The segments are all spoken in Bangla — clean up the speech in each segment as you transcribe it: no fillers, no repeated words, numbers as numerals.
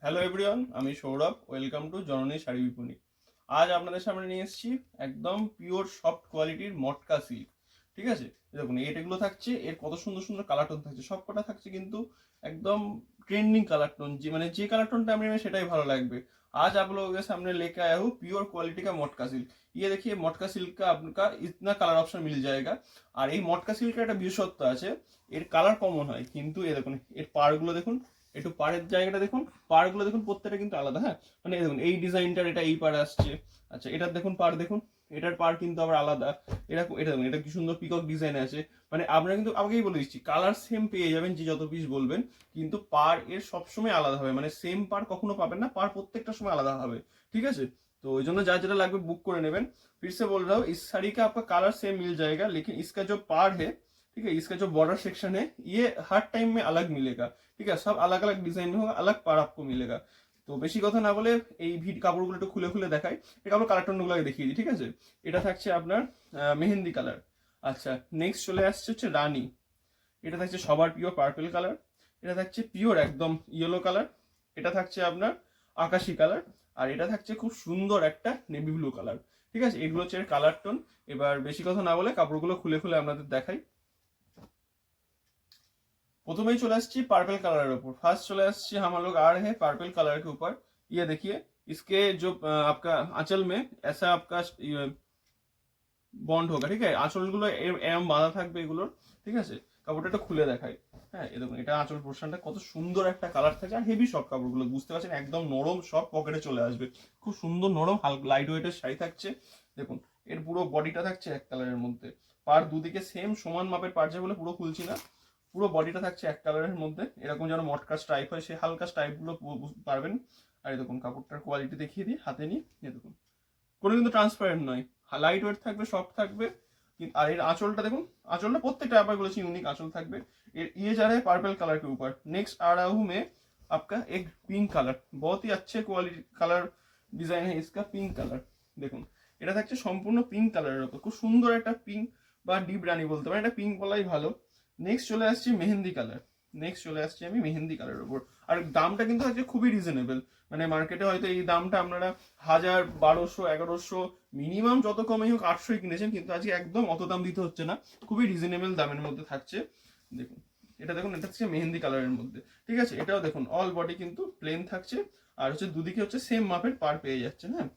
হ্যালো এভরিওয়ান, আমি সৌরভ। ওয়েলকাম টু জননী শাড়ি বিপণী। আজ আপনাদের সামনে নিয়ে এসেছি একদম পিওর সফট কোয়ালিটির মটকা সিল্ক। ঠিক আছে, দেখুন এগুলো থাকছে, এর কত সুন্দর সুন্দর কালার টোন থাকছে, সব কটা থাকছে কিন্তু একদম ट्रेंडिंग कलर टोन। जे कलर टोन आप नेবেন সেটাই ভালো লাগবে। आज आप लोगों के सामने लेके आया हूँ प्योर क्वालिटी का मटका सिल्क। ये देखिए मटका सिल्क का आपका इतना कलर ऑप्शन मिल जाएगा। আর এই মটকা সিল্কের একটা বিশেষত্ব আছে, এর কালার কমন হয়, কিন্তু এ দেখুন এর পাড়গুলো দেখুন, একটু পাড়ের জায়গাটা দেখুন, পাড়গুলো দেখুন প্রত্যেকটা কিন্তু আলাদা। হ্যাঁ, মানে এই দেখুন এই ডিজাইনটার এটা এই পাড় আসছে। আচ্ছা, এটার দেখুন পাড় দেখুন, এটার পাড় কিন্তু আবার আলাদা। এরকম এটা দেখুন, এটা কি সুন্দর পিকক ডিজাইন আছে। মানে আপনারা কিন্তু আগেই বলে দিচ্ছি, কালার সেম পেয়ে যাবেন যে যত পিস বলবেন, কিন্তু পাড় এর সবসময় আলাদা হবে। মানে সেম পাড় কখনো পাবেন না, পাড় প্রত্যেকটা সময় আলাদা হবে। ঠিক আছে, তো ওই জন্য যা যেটা লাগবে बुक করে নেবেন। फिर से बोल रहा हूँ, इस साड़ी का आपका कलर सेम मिल जाएगा, लेकिन इसका जो पार्ट है, ठीक है, इसका जो बॉर्डर सेक्शन है, ये हर टाइम में अलग मिलेगा। ठीक है, सब अलग अलग डिजाइन में होगा, अलग पार्ट आपको मिलेगा। তো বেশি কথা না বলে এই কাপড়গুলো একটু খুলে খুলে দেখাই। এই কাপড় কালার টোনগুলো দেখিয়ে দিই। ঠিক আছে, এটা থাকছে আপনার মেহেন্দি কালার। আচ্ছা, নেক্সট চলে আসছে হচ্ছে রানী। এটা থাকছে সবার প্রিয় পার্পল কালার। এটা থাকছে পিওর একদম ইয়েলো কালার। এটা থাকছে আপনার আকাশি কালার। আর এটা থাকছে খুব সুন্দর একটা নেভি ব্লু কালার। ঠিক আছে, এগুলো হচ্ছে কালার টোন। এবার বেশি কথা না বলে কাপড়গুলো খুলে খুলে আপনাদের দেখাই। प्रथम ही चले आसছি पर्पल कलर ऊपर। फर्स्ट चले आसছি हम लोग आ रहे हैं पर्पल कलर के ऊपर। ये देखिए, इसके जो आपका आंचल में ऐसा आपका বন্ড হোক। ঠিক আছে, আঁচলগুলো এরম বাঁধা থাকবে এগুলোর। ঠিক আছে, কাপড়টা একটু খুলে দেখাই। হ্যাঁ, এই দেখুন এটা আঁচল পোর্শনটা কত সুন্দর একটা কালার থাকে, আর হেভি সব কাপড়গুলো বুঝতে পারছেন, একদম নরম, সব পকেটে চলে আসবে। খুব সুন্দর নরম হালকা লাইট ওয়েটের শাড়ি থাকছে। দেখুন এর পুরো বডিটা থাকছে এক কালারের মধ্যে, পার দুদিকে সেম সমান মাপের পার, যেগুলো পুরো খুলছি না, পুরো বডিটা থাকছে এক কালারের মধ্যে। এরকম যেন মটকা স্ট্রাইপ হয়, সেই হালকা স্ট্রাইপগুলো পারবেন। আর এই দেখুন কাপড়টার কোয়ালিটি দেখিয়ে দিই হাতে নিয়ে। এই দেখুন কোনো কিন্তু ট্রান্সপারেন্ট নয়, লাইট ওয়েট থাকবে, সফট থাকবে। আর এর আঁচলটা দেখুন, আঁচলটা প্রত্যেকটা আবার বলেছি यूनिक आंचल থাকবে। ये जा रहा है पर्पल कलर के ऊपर। नेक्स्ट आ रहा हूँ मैं आपका एक पिंक कलर। बहुत ही अच्छे क्वालिटी कलर डिजाइन है इसका, पिंक कलर। দেখুন এটা থাকছে সম্পূর্ণ পিঙ্ক কালারের উপর, খুব সুন্দর একটা পিঙ্ক বা ডিপ রানি বলতে পারেন, এটা পিঙ্ক বলাই ভালো। নেক্সট চলে আসছি মেহেন্দি কালার। নেক্সট চলে আসছি আমি মেহেন্দি কালারের উপর। আর দামটা কিন্তু থাকছে খুবই রিজনেবল। মানে মার্কেটে হয়তো এই দামটা আপনারা 1000, 1200, 1100, মিনিমাম যত কমই হোক 800 কিনেছেন, কিন্তু আজকে একদম অত দাম দিতে হচ্ছে না, খুবই রিজনেবল দামের মধ্যে থাকছে। দেখুন এটা দেখুন, এটা হচ্ছে মেহেন্দি কালারের মধ্যে। ঠিক আছে, এটাও দেখুন অল বডি কিন্তু প্লেন থাকছে, আর হচ্ছে দুদিকে হচ্ছে সেম মাপের পার পেয়ে যাচ্ছেন। হ্যাঁ,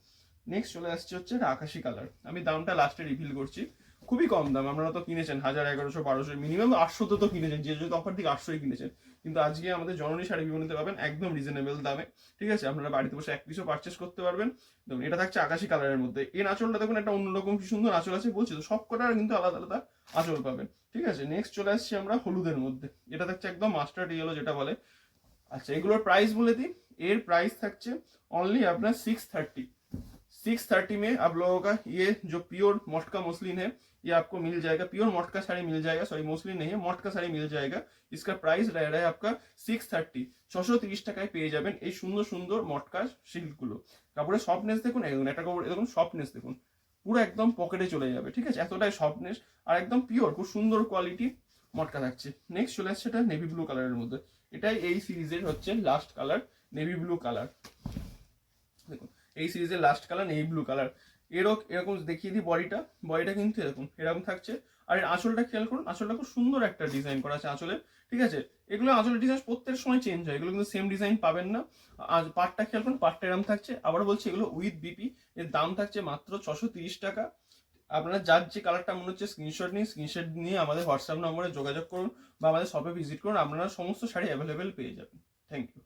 নেক্সট চলে আসছে হচ্ছে আকাশি কালার। আমি দামটা লাস্টে রিভিল করছি, খুবই কম দাম। আপনারা তো কিনেছেন 1000, 1100, 1200, মিনিমাম 800 তো কিনেছেন, যে যদি অফার থেকে 800 কিনেছেন, কিন্তু আজকে আমাদের জননী শাড়ি বিপণীতে পাবেন একদম রিজনেবল দামে। ঠিক আছে, আপনারা বাড়িতে বসে এক পিসও পারচেস করতে পারবেন। দেখুন এটা থাকছে আকাশি কালারের মধ্যে। এর আঁচলটা দেখুন একটা অন্যরকম কি সুন্দর আঁচল আছে, বলছি তো সব কটার কিন্তু আলাদা আলাদা আঁচল পাবেন। ঠিক আছে, নেক্সট চলে আসছি আমরা হলুদের মধ্যে। এটা থাকছে একদম মাস্টার্ড ইয়েলো যেটা বলে। আচ্ছা, এগুলোর প্রাইস বলে দিই। এর প্রাইস থাকছে অনলি আপনার 630। 630 में आप लोगों का ये जो प्योर मटका मसलिन है, ये आपको मिल जाएगा। प्योर मटका साड़ी मिल जाएगा, सॉरी मसलिन नहीं है, मटका साड़ी मिल जाएगा। इसका प्राइस रह रहा है आपका 630। 630 টাকায় পেয়ে যাবেন এই সুন্দর সুন্দর মটকা সিল্কগুলো। কাপড়ের সফটনেস দেখুন, একদম একটা কাপড় দেখুন সফটনেস দেখুন, পুরো একদম পকেটে চলে যাবে। ঠিক আছে, এতটাই সফটনেস, আর একদম পিওর, খুব সুন্দর কোয়ালিটি মটকা থাকছে। নেক্সট চলে আসছে এটা নেভি ব্লু কালারের মধ্যে। এটাই এই সিরিজের হচ্ছে last colour, navy blue colour. দেখুন এই সিরিজের last colour navy blue colour. এরকম দেখিয়ে দিই বডিটা। বডিটা কিন্তু এরকম থাকছে। আর এর আঁচলটা খেয়াল করুন, আঁচলটা খুব সুন্দর একটা ডিজাইন করা আছে আঁচলে। ঠিক আছে, এগুলো আঁচলের ডিজাইন প্রত্যেক সময় চেঞ্জ হয়, এগুলো কিন্তু সেম ডিজাইন পাবেন না। আর পাটটা খেয়াল করুন, পাটটা এরকম থাকছে। আবার বলছি এগুলো উইথ বিপি। এর দাম থাকছে মাত্র 630 টাকা। আপনারা যার যে কালারটা মনে হচ্ছে স্ক্রিনশট নিন, স্ক্রিনশট নিয়ে আমাদের হোয়াটসঅ্যাপ নম্বরে যোগাযোগ করুন বা আমাদের শপে ভিজিট করুন, আপনারা সমস্ত শাড়ি অ্যাভেলেবেল পেয়ে যাবেন। Thank you.